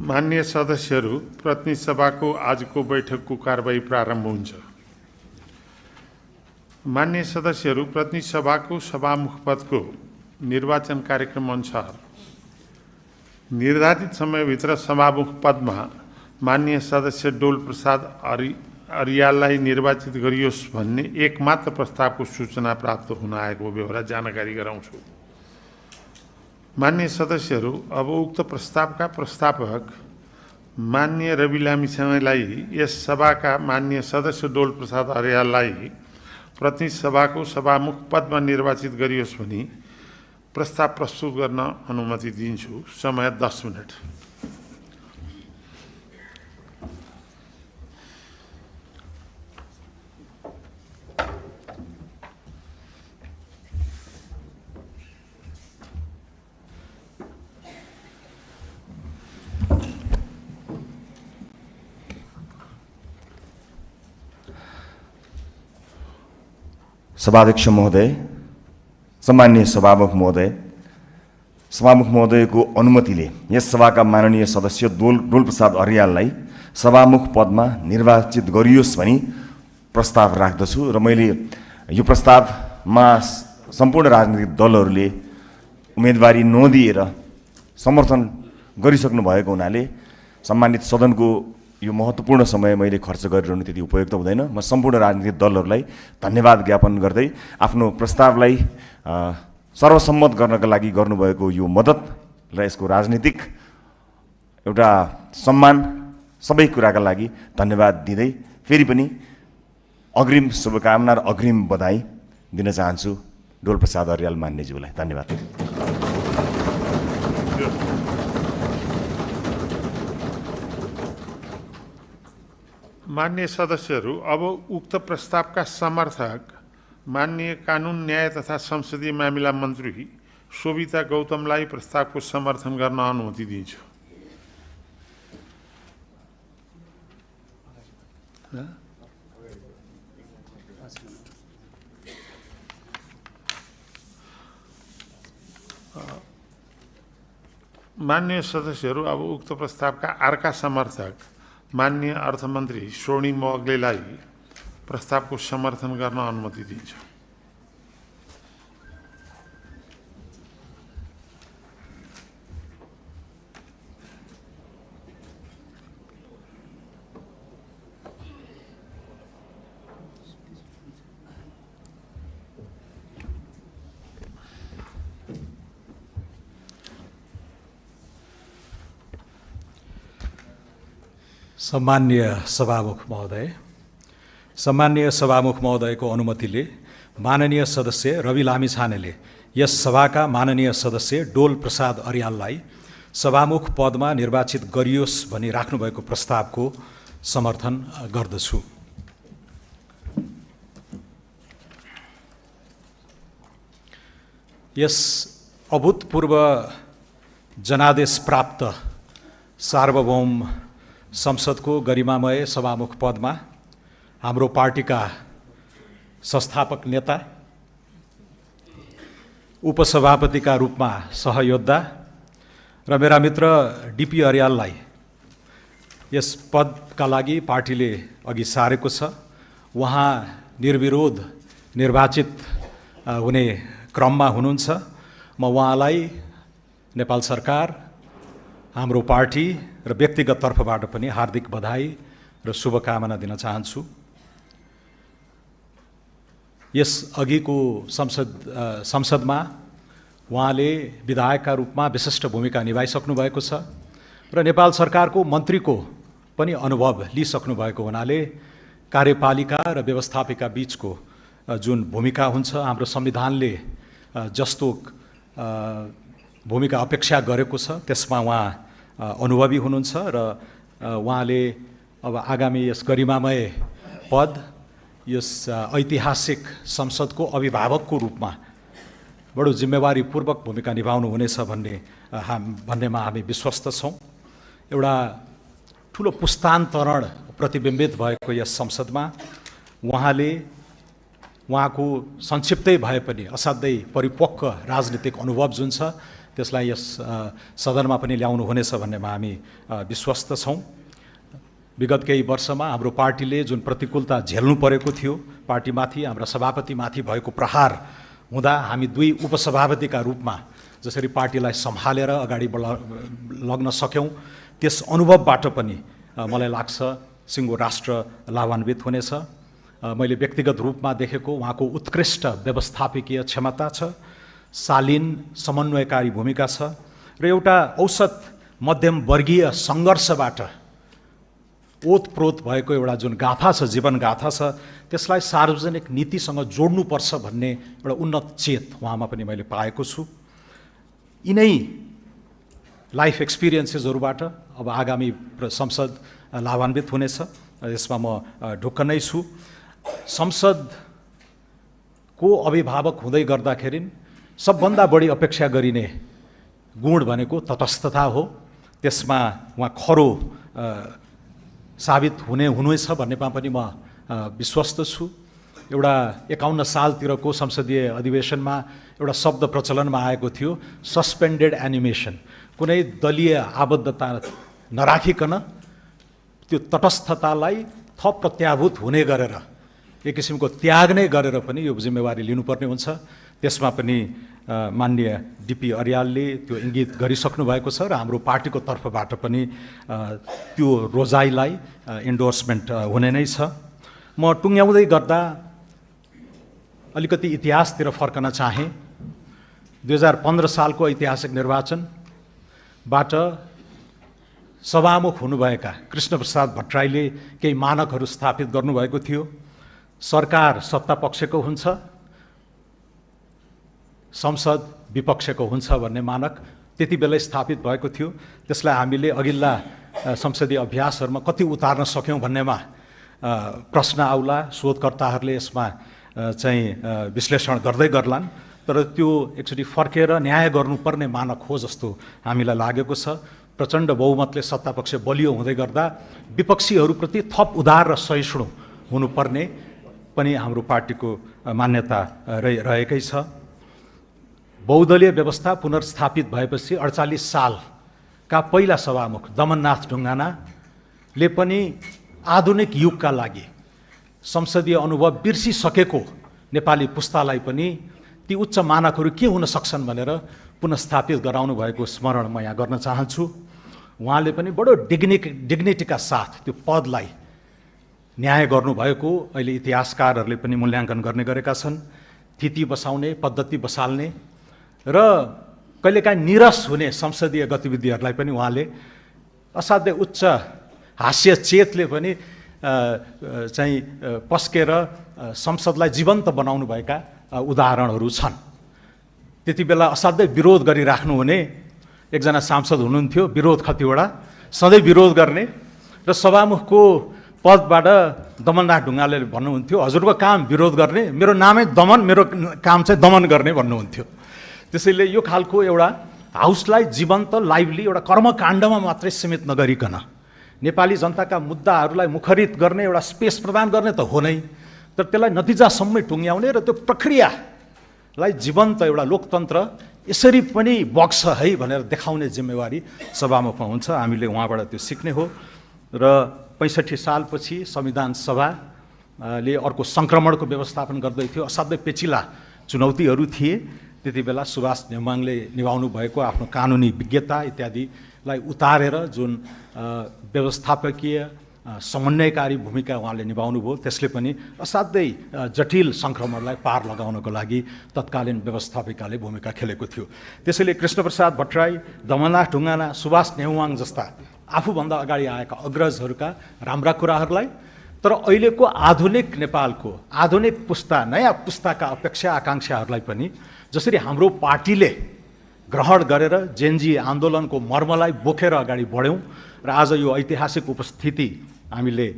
माननीय सदस्यहरू, प्रतिनिधि सभाको आजको बैठकको कारबाही प्रारम्भ हुन्छ। माननीय सदस्यहरू, प्रतिनिधि सभाको सभामुख पदको निर्वाचन कार्यक्रम अनुसार निर्धारित समयभित्र सभामुख पदमा माननीय सदस्य डोल प्रसाद अर्याललाई निर्वाचित गरियोस् भन्ने एकमात्र प्रस्तावको सूचना प्राप्त हुन आएको बेहोरा जानकारी गराउँछु। माननीय सदस्यहरू, अब उक्त प्रस्तावका प्रस्तावक माननीय रवि लामिछानेलाई यस सभाका माननीय सदस्य डोल प्रसाद अर्याललाई प्रतिनिधि सभाको सभामुख पदमा निर्वाचित गरियोस् भनी प्रस्ताव प्रस्तुत गर्न अनुमति दिन्छु। समय 10 मिनट। सभाध्यक्ष महोदय, सम्माननीय सभामुख महोदयको अनुमतिले यस सभाका माननीय सदस्य डोल प्रसाद अर्याललाई सभामुख पदमा निर्वाचित गरियोस् भनी प्रस्ताव राख्दछु र मैले यो प्रस्तावमा सम्पूर्ण राजनीतिक दलहरूले उम्मेदवारी नदिएर समर्थन गरिसक्नु भएको हुनाले सम्मानित सदनको यो महत्त्वपूर्ण समय मैले खर्च गरिरहनु त्यति उपयुक्त हुँदैन। म सम्पूर्ण राजनीतिक दलहरूलाई धन्यवाद ज्ञापन गर्दै आफ्नो प्रस्तावलाई सर्वसम्मत गर्नका लागि गर्नुभएको यो मद्दत र यसको राजनीतिक एउटा सम्मान सबै कुराका लागि धन्यवाद दिँदै फेरि पनि अग्रिम शुभकामना र अग्रिम बधाई दिन चाहन्छु डोल प्रसाद अर्याल मान्यज्यूलाई। धन्यवाद। माननीय सदस्यहरू, अब उक्त प्रस्तावका समर्थक माननीय कानुन न्याय तथा संसदीय मामिला मन्त्री शोभिता गौतमलाई प्रस्तावको समर्थन गर्न अनुमति दिन्छु। माननीय सदस्यहरू, अब उक्त प्रस्तावका अर्का समर्थक माननीय अर्थमन्त्री स्वर्णिम मोगलेलाई प्रस्तावको समर्थन गर्न अनुमति दिन्छु। सम्माननीय सभामुख महोदयको अनुमतिले माननीय सदस्य रवि लामिछानेले यस सभाका माननीय सदस्य डोल प्रसाद अर्याललाई सभामुख पदमा निर्वाचित गरियोस् भनी राख्नुभएको प्रस्तावको समर्थन गर्दछु। यस अभूतपूर्व जनादेश प्राप्त सार्वभौम संसदको गरिमामय सभामुख पदमा हाम्रो पार्टीका संस्थापक नेता, उपसभापतिका रूपमा सहयोद्धा र मेरा मित्र डीपी अर्याललाई यस पदका लागि पार्टीले अघि सारेको छ। उहाँ निर्विरोध निर्वाचित हुने क्रममा हुनुहुन्छ। म उहाँलाई नेपाल सरकार, हाम्रो पार्टी र व्यक्तिगत तर्फबाट पनि हार्दिक बधाई र शुभकामना दिन चाहन्छु। यस अघिको संसदमा उहाँले विधायकका रूपमा विशिष्ट भूमिका निभाइसक्नु भएको छ र नेपाल सरकारको मन्त्रीको पनि अनुभव लिइसक्नु भएको हुनाले कार्यपालिका र व्यवस्थापिका बीचको जुन भूमिका हुन्छ, हाम्रो संविधानले जस्तो भूमिका अपेक्षा गरेको छ त्यसमा उहाँ अनुभवी हुनुहुन्छ र उहाँले अब आगामी यस गरिमामय पद, यस ऐतिहासिक संसदको अभिभावकको रूपमा बडो जिम्मेवारीपूर्वक भूमिका निभाउनुहुनेछ भन्नेमा हामी विश्वस्त छौँ। एउटा ठुलो पुस्तान्तरण प्रतिबिम्बित भएको यस संसदमा उहाँको संक्षिप्तै भए पनि असाध्यै परिपक्व राजनीतिक अनुभव जुन छ त्यसलाई यस सदनमा पनि ल्याउनु हुनेछ भन्नेमा हामी विश्वस्त छौँ। विगत केही वर्षमा हाम्रो पार्टीले जुन प्रतिकूलता झेल्नु परेको थियो, पार्टीमाथि हाम्रा सभापतिमाथि भएको प्रहार हुँदा हामी 2 उपसभापतिका रूपमा जसरी पार्टीलाई सम्हालेर अगाडि लग्न सक्यौँ, त्यस अनुभवबाट पनि मलाई लाग्छ सिङ्गो राष्ट्र लाभान्वित हुनेछ। मैले व्यक्तिगत रूपमा देखेको उहाँको उत्कृष्ट व्यवस्थापकीय क्षमता छ, शालीन समन्वयकारी भूमिका छ र एउटा औसत मध्यम वर्गीय सङ्घर्षबाट ओतप्रोत भएको एउटा जुन गाथा छ, जीवन गाथा छ, त्यसलाई सार्वजनिक नीतिसँग जोड्नुपर्छ भन्ने एउटा उन्नत चेत उहाँमा पनि मैले पाएको छु। यिनै लाइफ एक्सपिरियन्सेसहरूबाट अब आगामी संसद लाभान्वित हुनेछ, यसमा म ढुक्क नै छु। संसदको अभिभावक हुँदै गर्दाखेरि सबभन्दा बढी अपेक्षा गरिने गुण भनेको तटस्थता हो। त्यसमा उहाँ खरो साबित हुनेछ भन्नेमा पनि म विश्वस्त छु। एउटा 51 सालतिरको संसदीय अधिवेशनमा एउटा शब्द प्रचलनमा आएको थियो, सस्पेन्डेड एनिमेसन। कुनै दलीय आबद्धता नराखिकन त्यो तटस्थतालाई थप प्रत्याभूत हुने गरेर एक किसिमको त्याग नै गरेर पनि यो जिम्मेवारी लिनुपर्ने हुन्छ। त्यसमा पनि माननीय डिपी अर्यालले त्यो इङ्गित गरिसक्नु भएको छ र हाम्रो पार्टीको तर्फबाट पनि त्यो रोजाइलाई इन्डोर्समेन्ट हुने नै छ। म टुङ्ग्याउँदै गर्दा अलिकति इतिहासतिर फर्कन चाहेँ। 2015 सालको ऐतिहासिक निर्वाचनबाट सभामुख हुनुभएका कृष्णप्रसाद भट्टराईले केही मानकहरू स्थापित गर्नुभएको थियो। सरकार सत्ता पक्षको हुन्छ, संसद विपक्षको हुन्छ भन्ने मानक त्यति बेलै स्थापित भएको थियो। त्यसलाई हामीले अघिल्ला संसदीय अभ्यासहरूमा कति उतार्न सक्यौँ भन्नेमा प्रश्न आउला, शोधकर्ताहरूले यसमा चाहिँ विश्लेषण गर्दै गर्लान्, तर त्यो एकचोटि फर्केर न्याय गर्नुपर्ने मानक हो जस्तो हामीलाई लागेको छ। प्रचण्ड बहुमतले सत्तापक्ष बलियो हुँदै गर्दा विपक्षीहरूप्रति थप उदार र सहिष्णु हुनुपर्ने पनि हाम्रो पार्टीको मान्यता रहेकै छ। बहुदलीय व्यवस्था पुनर्स्थापित भएपछि 48 सालका पहिला सभामुख दमननाथ ढुङ्गानाले पनि आधुनिक युगका लागि संसदीय अनुभव बिर्सिसकेको नेपाली पुस्तालाई पनि ती उच्च मानकहरू के हुन सक्छन् भनेर पुनर्स्थापित गराउनु भएको स्मरण म यहाँ गर्न चाहन्छु। उहाँले पनि बडो डिग्निटीका साथ त्यो पदलाई न्याय गर्नुभएको अहिले इतिहासकारहरूले पनि मूल्याङ्कन गर्ने गरेका छन्। थिति बसाउने, पद्धति बसाल्ने र कहिलेकाहीँ निरस हुने संसदीय गतिविधिहरूलाई पनि उहाँले असाध्यै उच्च हास्य चेतले पनि चाहिँ पस्केर संसदलाई जीवन्त बनाउनु भएका उदाहरणहरू छन्। त्यति बेला असाध्यै विरोध गरिराख्नुहुने एकजना सांसद हुनुहुन्थ्यो, विरोध खतिवडा, सधैँ विरोध गर्ने र सभामुखको पदबाट दमननाथ ढुङ्गाले भन्नुहुन्थ्यो, हजुरको काम विरोध गर्ने, मेरो नामै दमन, मेरो काम चाहिँ दमन गर्ने भन्नुहुन्थ्यो। त्यसैले यो खालको एउटा हाउसलाई जीवन्त, लाइभली एउटा कर्मकाण्डमा मात्रै सीमित नगरिकन नेपाली जनताका मुद्दाहरूलाई मुखरित गर्ने एउटा स्पेस प्रदान गर्ने त हो नै, तर त्यसलाई नतिजासम्मै टुङ्ग्याउने र त्यो प्रक्रियालाई जीवन्त एउटा लोकतन्त्र यसरी पनि बग्छ है भनेर देखाउने जिम्मेवारी सभामुखमा हुन्छ। हामीले उहाँबाट त्यो सिक्ने हो। र 65 सालपछि संविधान सभाले अर्को सङ्क्रमणको व्यवस्थापन गर्दै थियो। असाध्यै पेचिला चुनौतीहरू थिए। त्यति बेला सुभाष नेमाङले निभाउनु भएको आफ्नो कानुनी विज्ञता इत्यादिलाई उतारेर जुन व्यवस्थापकीय समन्वयकारी भूमिका उहाँले निभाउनु भयो, त्यसले पनि असाध्यै जटिल सङ्क्रमणलाई पार लगाउनको लागि तत्कालीन व्यवस्थापिकाले भूमिका खेलेको थियो। त्यसैले कृष्णप्रसाद भट्टराई, दमननाथ ढुङ्गाना, सुभाष नेउवाङ जस्ता आफूभन्दा अगाडि आएका अग्रजहरूका राम्रा कुराहरूलाई, तर अहिलेको आधुनिक नेपालको आधुनिक पुस्ता, नयाँ पुस्ताका अपेक्षा आकाङ्क्षाहरूलाई पनि जसरी हाम्रो पार्टीले ग्रहण गरेर जेनजी आन्दोलनको मर्मलाई बोकेर अगाडि बढ्यौँ र आज यो ऐतिहासिक उपस्थिति हामीले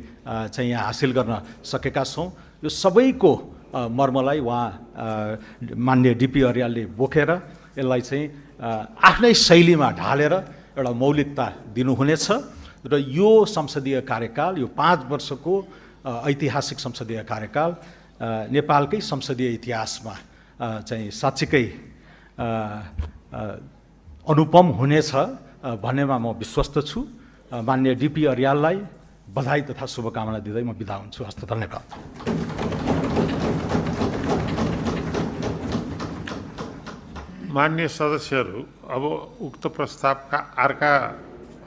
चाहिँ यहाँ हासिल गर्न सकेका छौँ। यो सबैको मर्मलाई उहाँ माननीय डिपी अर्यालले बोकेर यसलाई चाहिँ आफ्नै शैलीमा ढालेर एउटा मौलिकता दिनुहुनेछ र यो संसदीय कार्यकाल, यो 5 वर्षको ऐतिहासिक संसदीय कार्यकाल नेपालकै संसदीय इतिहासमा चाहिँ साँच्चीकै अनुपम हुनेछ भन्नेमा म विश्वस्त छु। माननीय डिपी अर्याललाई बधाई तथा शुभकामना दिँदै म बिदा हुन्छु। हस्त धन्यवाद। माननीय सदस्यहरू, अब उक्त प्रस्तावका अर्का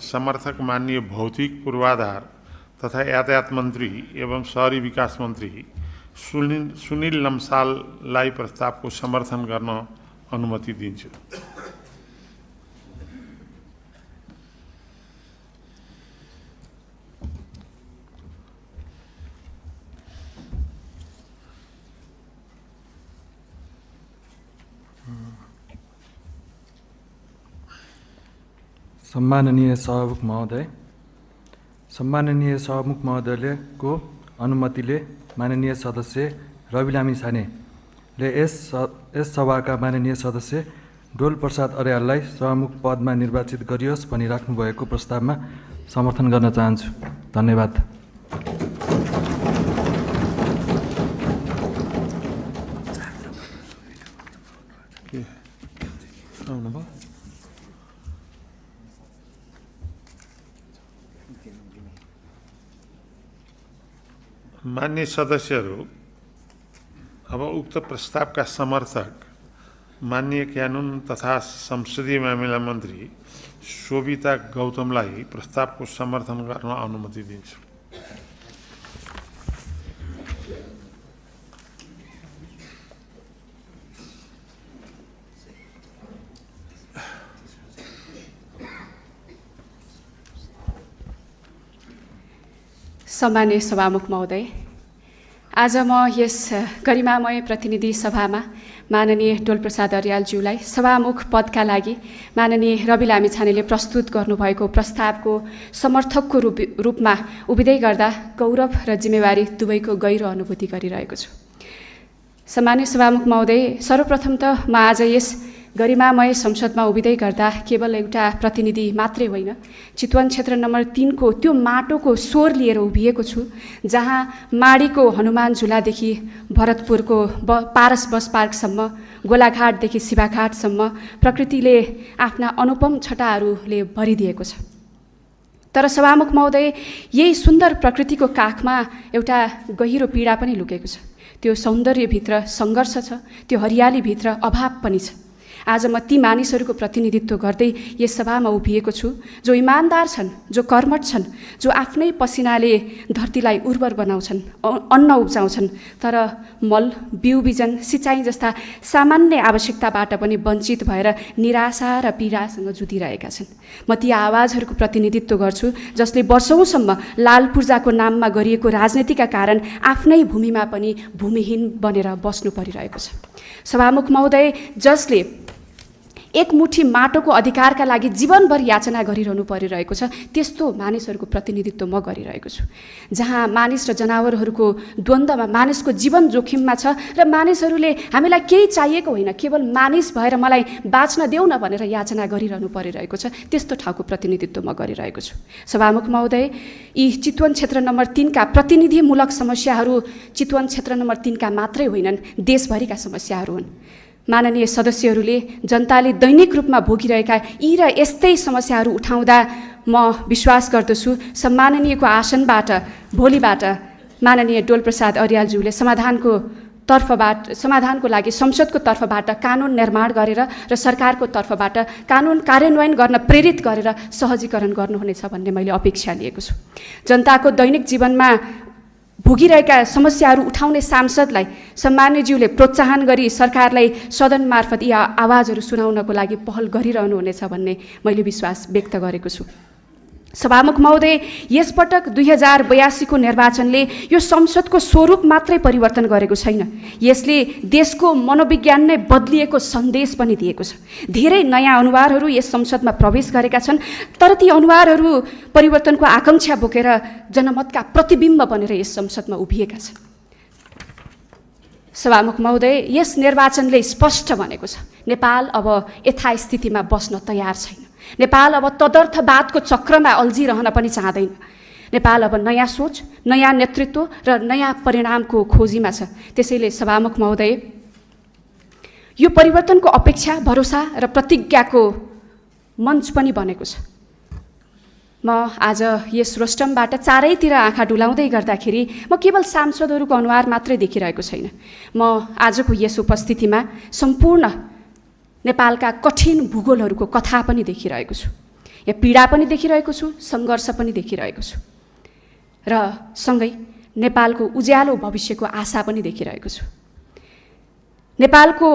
समर्थक माननीय भौतिक पूर्वाधार तथा यातायात मन्त्री एवं शहरी विकास मन्त्री सुनिल लम्साललाई प्रस्तावको समर्थन गर्न अनुमति दिन्छु। सम्माननीय सभामुख महोदयको अनुमतिले माननीय सदस्य रविलामी छानेले यस सभाका माननीय सदस्य डोल प्रसाद अर्याललाई सभामुख पदमा निर्वाचित गरियोस् भनी राख्नुभएको प्रस्तावमा समर्थन गर्न चाहन्छु। धन्यवाद। मान्य सदस्यहरू, अब उक्त प्रस्तावका समर्थक माननीय कानुन तथा संसदीय मामिला मन्त्री शोभिता गौतमलाई प्रस्तावको समर्थन गर्न अनुमति दिन्छु। सम्माननीय सभामुख महोदय, आज म यस गरिमामय प्रतिनिधि सभामा माननीय डोल प्रसाद अर्यालज्यूलाई सभामुख पदका लागि माननीय रवि लामिछानेले प्रस्तुत गर्नुभएको प्रस्तावको समर्थकको रूपमा उभिँदै गर्दा गौरव र जिम्मेवारी दुवैको गहिरो अनुभूति गरिरहेको छु। सम्माननीय सभामुख महोदय, सर्वप्रथम त म आज यस गरिमामय संसदमा उभिँदै गर्दा केवल एउटा प्रतिनिधि मात्रै होइन, चितवन क्षेत्र नम्बर 3 को त्यो माटोको स्वर लिएर उभिएको छु, जहाँ माडीको हनुमान झुलादेखि भरतपुरको पारस बस पार्कसम्म, गोलाघाटदेखि शिवाघाटसम्म प्रकृतिले आफ्ना अनुपम छटाहरूले भरिदिएको छ। तर सभामुख महोदय, यही सुन्दर प्रकृतिको काखमा एउटा गहिरो पीडा पनि लुकेको छ। त्यो सौन्दर्यभित्र सङ्घर्ष छ, त्यो हरियालीभित्र अभाव पनि छ। आज म ती मानिसहरूको प्रतिनिधित्व गर्दै यस सभामा उभिएको छु, जो इमान्दार छन्, जो कर्मठ छन्, जो आफ्नै पसिनाले धरतीलाई उर्वर बनाउँछन्, अन्न उब्जाउँछन्, तर मल, बिउ बिजन, सिँचाइ जस्ता सामान्य आवश्यकताबाट पनि वञ्चित भएर निराशा र पीडासँग जुधिरहेका छन्। म ती आवाजहरूको प्रतिनिधित्व गर्छु, जसले वर्षौँसम्म लाल पूर्जाको नाममा गरिएको राजनीतिका कारण आफ्नै भूमिमा पनि भूमिहीन बनेर बस्नु परिरहेको छ। सभामुख महोदय, जसले एक मुठी माटोको अधिकारका लागि जीवनभर याचना गरिरहनु परिरहेको छ, त्यस्तो मानिसहरूको प्रतिनिधित्व म गरिरहेको छु। जहाँ मानिस र जनावरहरूको द्वन्द्वमा मानिसको जीवन जोखिममा छ र मानिसहरूले हामीलाई केही चाहिएको होइन, केवल मानिस भएर मलाई बाँच्न देऊ न भनेर याचना गरिरहनु परिरहेको छ, त्यस्तो ठाउँको प्रतिनिधित्व म गरिरहेको छु। सभामुख महोदय, यी चितवन क्षेत्र नम्बर 3 का प्रतिनिधिमूलक समस्याहरू चितवन क्षेत्र नम्बर 3 का मात्रै होइनन्, देशभरिका समस्याहरू हुन्। माननीय सदस्यहरूले जनताले दैनिक रूपमा भोगिरहेका यी र यस्तै समस्याहरू उठाउँदा म विश्वास गर्दछु सम्माननीयको आसनबाट भोलिबाट माननीय डोल प्रसाद अर्यालज्यूले समाधानको लागि संसदको तर्फबाट कानुन निर्माण गरेर र सरकारको तर्फबाट कानुन कार्यान्वयन गर्न प्रेरित गरेर सहजीकरण गर्नुहुनेछ भन्ने मैले अपेक्षा लिएको छु। जनताको दैनिक जीवनमा भोगिरहेका समस्याहरू उठाउने सांसदलाई सम्माननीयज्यूले प्रोत्साहन गरी सरकारलाई सदन मार्फत यी आवाजहरू सुनाउनको लागि पहल गरिरहनुहुनेछ भन्ने मैले विश्वास व्यक्त गरेको छु। सभामुख महोदय, यसपटक 2082 को निर्वाचनले यो संसदको स्वरूप मात्रै परिवर्तन गरेको छैन, यसले देशको मनोविज्ञान नै बदलिएको सन्देश पनि दिएको छ। धेरै नयाँ अनुहारहरू यस संसदमा प्रवेश गरेका छन्, तर ती अनुहारहरू परिवर्तनको आकांक्षा बोकेर जनमतका प्रतिबिम्ब बनेर यस संसदमा उभिएका छन्। सभामुख महोदय, यस निर्वाचनले स्पष्ट भनेको छ, नेपाल अब यथास्थितिमा बस्न तयार छैन। नेपाल अब तदर्थवादको चक्रमा अल्झिरहन पनि चाहँदैन। नेपाल अब नयाँ सोच, नयाँ नेतृत्व र नयाँ परिणामको खोजीमा छ। त्यसैले सभामुख महोदय, यो परिवर्तनको अपेक्षा, भरोसा र प्रतिज्ञाको मञ्च पनि बनेको छ। म आज यस रोस्टमबाट चारैतिर आँखा डुलाउँदै गर्दाखेरि म केवल सांसदहरूको अनुहार मात्रै देखिरहेको छैन। म आजको यस उपस्थितिमा सम्पूर्ण नेपालका कठिन भूगोलहरूको कथा पनि देखिरहेको छु। यहाँ पीडा पनि देखिरहेको छु, सङ्घर्ष पनि देखिरहेको छु र सँगै नेपालको उज्यालो भविष्यको आशा पनि देखिरहेको छु। नेपालको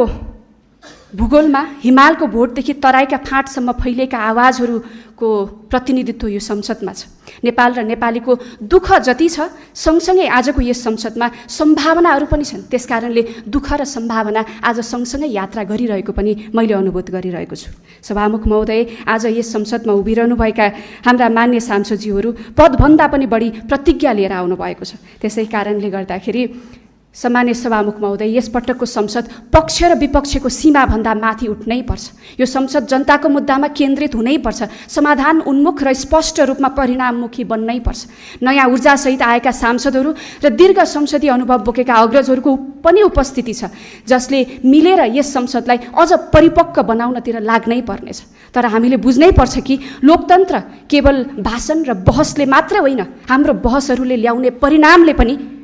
भूगोलमा हिमालको भोटदेखि तराईका फाँटसम्म फैलिएका आवाजहरूको प्रतिनिधित्व यो संसदमा छ। नेपाल र नेपालीको दुःख जति छ सँगसँगै आजको यस संसदमा सम्भावनाहरू पनि छन्। त्यसकारणले दुःख र सम्भावना आज सँगसँगै यात्रा गरिरहेको पनि मैले अनुभूत गरिरहेको छु। सभामुख महोदय, आज यस संसदमा उभिरहनुभएका हाम्रा मान्य सांसदज्यूहरू पदभन्दा पनि बढी प्रतिज्ञा लिएर आउनुभएको छ। त्यसै कारणले गर्दाखेरि सम्मान्य सभामुख महोदय, यसपटकको संसद पक्ष र विपक्षको सीमाभन्दा माथि उठ्नै पर्छ। यो संसद जनताको मुद्दामा केन्द्रित हुनै पर्छ, समाधान उन्मुख र स्पष्ट रूपमा परिणाममुखी बन्नै पर्छ। नयाँ ऊर्जासहित आएका सांसदहरू र दीर्घ संसदीय अनुभव बोकेका अग्रजहरूको पनि उपस्थिति छ, जसले मिलेर यस संसदलाई अझ परिपक्व बनाउनतिर लाग्नै पर्नेछ। तर हामीले बुझ्नै पर्छ कि लोकतन्त्र केवल भाषण र बहसले मात्र होइन, हाम्रो बहसहरूले ल्याउने परिणामले पनि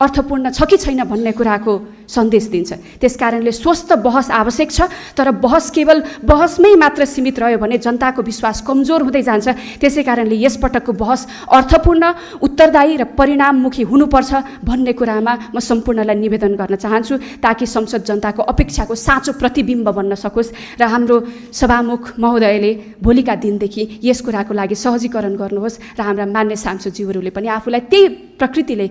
अर्थपूर्ण छ कि छैन भन्ने कुराको सन्देश दिन्छ। त्यसकारणले स्वस्थ बहस आवश्यक छ, तर बहस केवल बहसमै मात्र सीमित रह्यो भने जनताको विश्वास कमजोर हुँदै जान्छ। त्यसै कारणले यसपटकको बहस अर्थपूर्ण, उत्तरदायी र परिणाममुखी हुनुपर्छ भन्ने कुरामा म सम्पूर्णलाई निवेदन गर्न चाहन्छु, ताकि संसद जनताको अपेक्षाको साँचो प्रतिबिम्ब बन्न सकोस् र हाम्रो सभामुख महोदयले भोलिका दिनदेखि यस कुराको लागि सहजीकरण गर्नुहोस् र हाम्रा मान्य सांसदज्यूहरूले पनि आफूलाई त्यही प्रकृतिले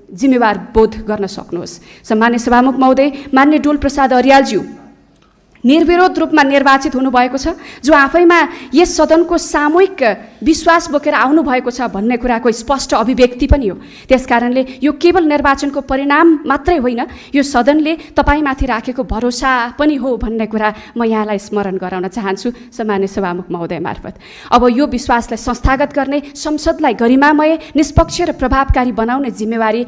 जिम्मेवार बोध गर्न सक्नुहोस्। सम्मान्य सभामुख महोदय, मान्य डोल प्रसाद अर्यालज्यू निर्विरोध रूपमा निर्वाचित हुनुभएको छ, जो आफैमा यस सदनको सामूहिक विश्वास बोकेर आउनुभएको छ भन्ने कुराको स्पष्ट अभिव्यक्ति पनि हो। त्यसकारणले यो केवल निर्वाचनको परिणाम मात्रै होइन, यो सदनले तपाईँमाथि राखेको भरोसा पनि हो भन्ने कुरा म यहाँलाई स्मरण गराउन चाहन्छु सम्मान्य सभामुख महोदय मार्फत। अब यो विश्वासलाई संस्थागत गर्ने, संसदलाई गरिमामय, निष्पक्ष र प्रभावकारी बनाउने जिम्मेवारी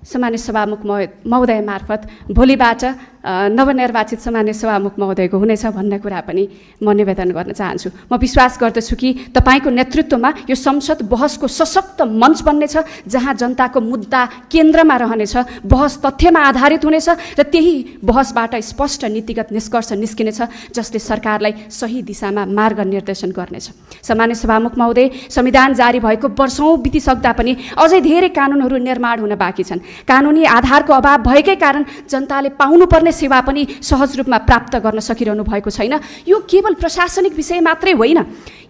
सम्मान्य सभामुख महोदय मार्फत भोलिबाट नवनिर्वाचित सम्मान्य सभामुख महोदयको हुनेछ भन्ने कुरा पनि म निवेदन गर्न चाहन्छु। म विश्वास गर्दछु कि तपाईँको नेतृत्वमा यो संसद बहसको सशक्त मञ्च बन्नेछ, जहाँ जनताको मुद्दा केन्द्रमा रहनेछ, बहस तथ्यमा आधारित हुनेछ र त्यही बहसबाट स्पष्ट नीतिगत निष्कर्ष निस्किनेछ, जसले सरकारलाई सही दिशामा मार्ग निर्देशन गर्नेछ। सम्मान्य सभामुख महोदय, संविधान जारी भएको वर्षौँ बितिसक्दा पनि अझै धेरै कानुनहरू निर्माण हुन बाँकी छन्। कानुनी आधारको अभाव भएकै कारण जनताले पाउनुपर्ने सेवा पनि सहज रूपमा प्राप्त गर्न सकिरहनु भएको छैन। यो केवल प्रशासनिक विषय मात्रै होइन,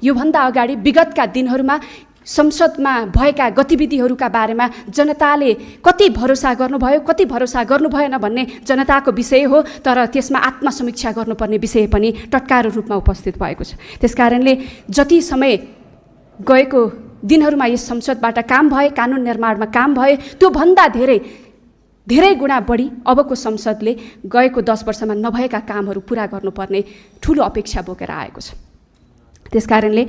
योभन्दा अगाडि विगतका दिनहरूमा संसदमा भएका गतिविधिहरूका बारेमा जनताले कति भरोसा गर्नुभयो, कति भरोसा गर्नु भएन भन्ने जनताको विषय हो, तर त्यसमा आत्मसमीक्षा गर्नुपर्ने विषय पनि टटकारो रूपमा उपस्थित भएको छ। त्यसकारणले जति समय गएको दिनहरूमा यस संसदबाट काम भए, कानुन निर्माणमा काम भए, त्योभन्दा धेरै गुणा बढी अबको संसदले गएको 10 वर्षमा नभएका कामहरू पुरा गर्नुपर्ने ठुलो अपेक्षा बोकेर आएको छ। त्यसकारणले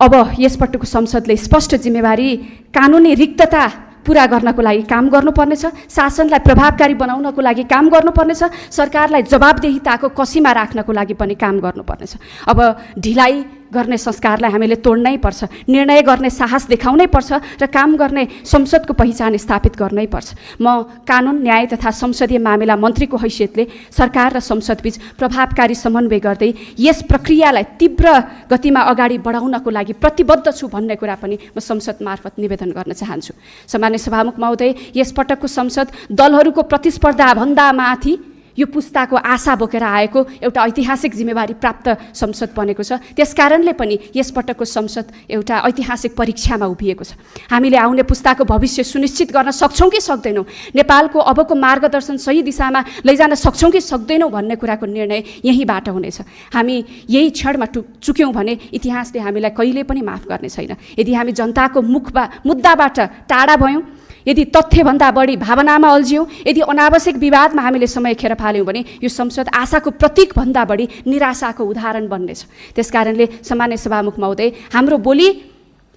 अब यसपटकको संसदले स्पष्ट जिम्मेवारी कानुनी रिक्तता पुरा गर्नको लागि काम गर्नुपर्नेछ, शासनलाई प्रभावकारी बनाउनको लागि काम गर्नुपर्नेछ, सरकारलाई जवाबदेहिताको कसीमा राख्नको लागि पनि काम गर्नुपर्नेछ। अब ढिलाइ गर्ने संस्कारलाई हामीले तोड्नै पर्छ, निर्णय गर्ने साहस देखाउनै पर्छ र काम गर्ने संसदको पहिचान स्थापित गर्नै पर्छ। म कानुन, न्याय तथा संसदीय मामिला मन्त्रीको हैसियतले सरकार र संसदबीच प्रभावकारी समन्वय गर्दै यस प्रक्रियालाई तीव्र गतिमा अगाडि बढाउनको लागि प्रतिबद्ध छु भन्ने कुरा पनि म संसद मार्फत निवेदन गर्न चाहन्छु। सम्मान्य सभामुख महोदय, यसपटकको संसद दलहरूको प्रतिस्पर्धा भन्दा माथि यो पुस्ताको आशा बोकेर आएको एउटा ऐतिहासिक जिम्मेवारी प्राप्त संसद बनेको छ। त्यसकारणले पनि यसपटकको संसद एउटा ऐतिहासिक परीक्षामा उभिएको छ। हामीले आउने पुस्ताको भविष्य सुनिश्चित गर्न सक्छौँ कि सक्दैनौँ, नेपालको अबको मार्गदर्शन सही दिशामा लैजान सक्छौँ कि सक्दैनौँ भन्ने कुराको निर्णय यहीँबाट हुनेछ। हामी यही क्षणमा चुक्यौँ भने इतिहासले हामीलाई कहिले पनि माफ गर्ने छैन। यदि हामी जनताको मुद्दाबाट टाढा भयौँ, यदि तथ्यभन्दा बढी भावनामा अल्झ्यौँ, यदि अनावश्यक विवादमा हामीले समय खेर फाल्यौँ भने यो संसद आशाको प्रतीकभन्दा बढी निराशाको उदाहरण बन्नेछ। त्यसकारणले सम्मान्य सभामुख महोदय, हाम्रो बोली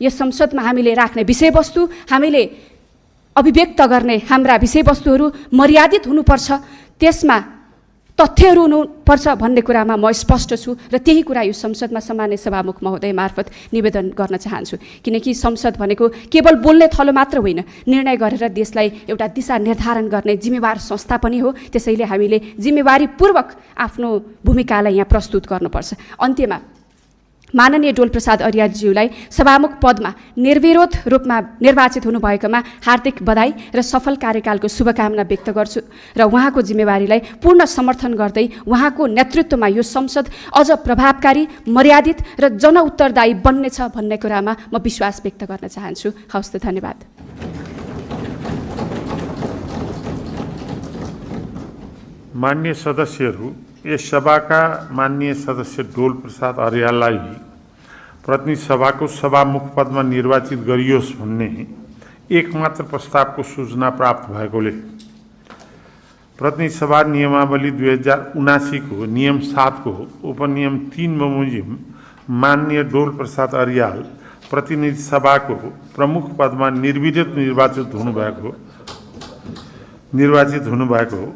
यस संसदमा हामीले राख्ने विषयवस्तु, हामीले अभिव्यक्त गर्ने हाम्रा विषयवस्तुहरू मर्यादित हुनुपर्छ। त्यसमा तथ्यहरू हुनुपर्छ भन्ने कुरामा म स्पष्ट छु र त्यही कुरा यो संसदमा सामान्य सभामुख महोदय मार्फत निवेदन गर्न चाहन्छु। किनकि संसद भनेको केवल बोल्ने थलो मात्र होइन, निर्णय गरेर देशलाई एउटा दिशा निर्धारण गर्ने जिम्मेवार संस्था पनि हो। त्यसैले हामीले जिम्मेवारीपूर्वक आफ्नो भूमिकालाई यहाँ प्रस्तुत गर्नुपर्छ। अन्त्यमा माननीय डोलप्रसाद अर्यालज्यूलाई सभामुख पदमा निर्विरोध रूपमा निर्वाचित हुनुभएकोमा हार्दिक बधाई र सफल कार्यकालको शुभकामना व्यक्त गर्छु र उहाँको जिम्मेवारीलाई पूर्ण समर्थन गर्दै उहाँको नेतृत्वमा यो संसद अझ प्रभावकारी, मर्यादित र जनउत्तरदायी बन्नेछ भन्ने कुरामा म विश्वास व्यक्त गर्न चाहन्छु। हवस् त, धन्यवाद। मान्य सदस्यहरू, यस सभाका माननीय सदस्य डोलप्रसाद अर्याललाई प्रतिनिधि सभाको सभामुख पदमा निर्वाचित गरियोस् भन्ने एकमात्र प्रस्तावको सूचना प्राप्त भएकोले प्रतिनिधि सभा नियमावली 2079 को नियम 7 को उपनियम 3 बमोजिम माननीय डोलप्रसाद अर्याल प्रतिनिधि सभाको प्रमुख पदमा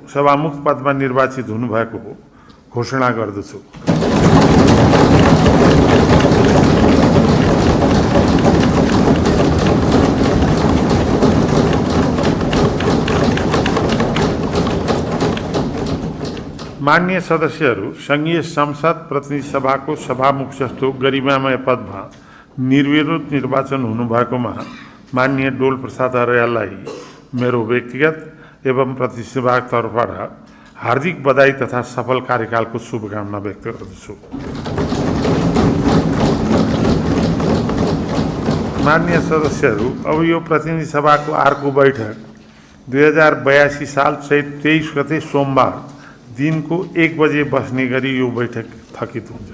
सभामुख पदमा निर्वाचित हुनुभएको घोषणा गर्दछु। माननीय सदस्यहरू, संघीय संसद प्रतिनिधि सभाको सभामुख जस्तो गरिमामय पदमा निर्विरोध निर्वाचन हुनुभएकोमा माननीय डोलप्रसाद अर्याललाई मेरो व्यक्तिगत एवं प्रतिनिधि सभाको तर्फबाट हार्दिक बधाई तथा सफल कार्यकालको शुभकामना व्यक्त गर्दछु। माननीय सदस्यहरू, अब यो प्रतिनिधि सभाको अर्को बैठक 2082 साल चैत 23 गते सोमबार दिनको 1 बजे बस्ने गरी यो बैठक स्थगित हुन्छ।